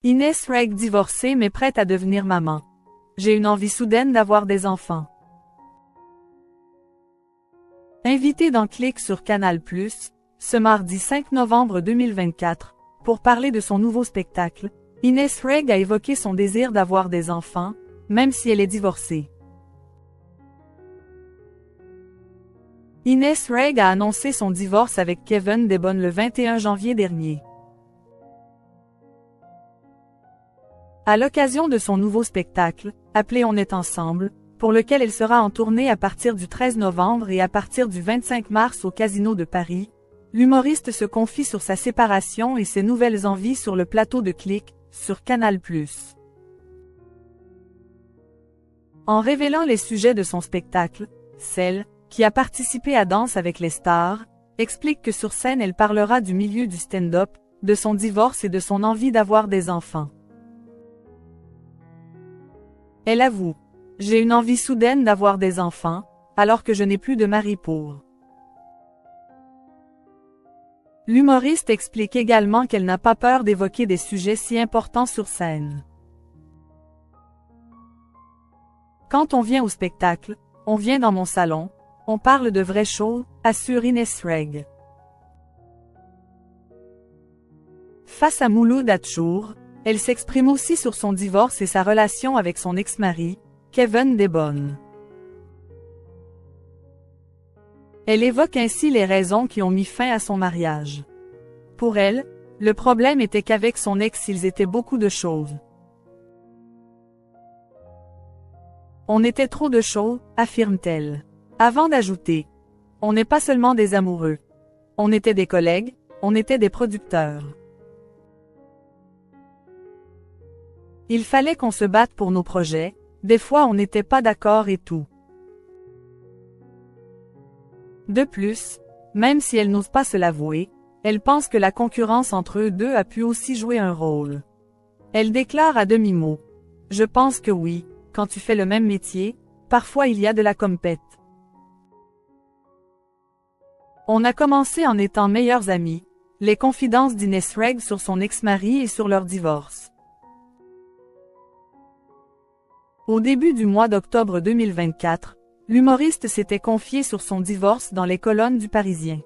Ines Reg divorcée mais prête à devenir maman. J'ai une envie soudaine d'avoir des enfants. Invitée dans Click sur Canal+, ce mardi 5 novembre 2024, pour parler de son nouveau spectacle, Ines Reg a évoqué son désir d'avoir des enfants, même si elle est divorcée. Ines Reg a annoncé son divorce avec Kevin Desbonnes le 21 janvier dernier. À l'occasion de son nouveau spectacle, appelé On est ensemble, pour lequel elle sera en tournée à partir du 13 novembre et à partir du 25 mars au Casino de Paris, l'humoriste se confie sur sa séparation et ses nouvelles envies sur le plateau de Click, sur Canal+. En révélant les sujets de son spectacle, celle, qui a participé à Danse avec les stars, explique que sur scène elle parlera du milieu du stand-up, de son divorce et de son envie d'avoir des enfants. Elle avoue: « J'ai une envie soudaine d'avoir des enfants, alors que je n'ai plus de mari pour. » L'humoriste explique également qu'elle n'a pas peur d'évoquer des sujets si importants sur scène. Quand on vient au spectacle, on vient dans mon salon, on parle de vraies choses, assure Ines Reg. Face à Mouloud Achour, elle s'exprime aussi sur son divorce et sa relation avec son ex-mari, Kevin Desbonnes. Elle évoque ainsi les raisons qui ont mis fin à son mariage. Pour elle, le problème était qu'avec son ex ils étaient beaucoup de choses. On était trop de choses, affirme-t-elle. Avant d'ajouter: « On n'est pas seulement des amoureux. On était des collègues, on était des producteurs. Il fallait qu'on se batte pour nos projets, des fois on n'était pas d'accord et tout. » De plus, même si elle n'ose pas se l'avouer, elle pense que la concurrence entre eux deux a pu aussi jouer un rôle. Elle déclare à demi-mot: « Je pense que oui, quand tu fais le même métier, parfois il y a de la compète. On a commencé en étant meilleurs amis. » Les confidences d'Ines Reg sur son ex-mari et sur leur divorce. Au début du mois d'octobre 2024, l'humoriste s'était confié sur son divorce dans les colonnes du Parisien.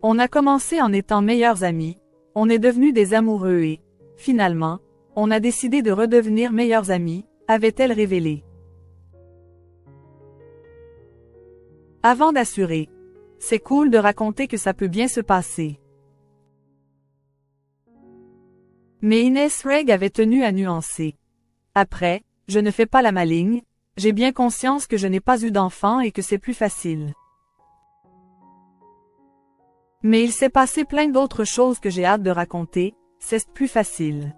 On a commencé en étant meilleurs amis, on est devenus des amoureux et, finalement, on a décidé de redevenir meilleurs amis, avait-elle révélé. Avant d'assurer: « C'est cool de raconter que ça peut bien se passer. » Mais Ines Reg avait tenu à nuancer. Après, je ne fais pas la maligne, j'ai bien conscience que je n'ai pas eu d'enfant et que c'est plus facile. Mais il s'est passé plein d'autres choses que j'ai hâte de raconter, c'est plus facile.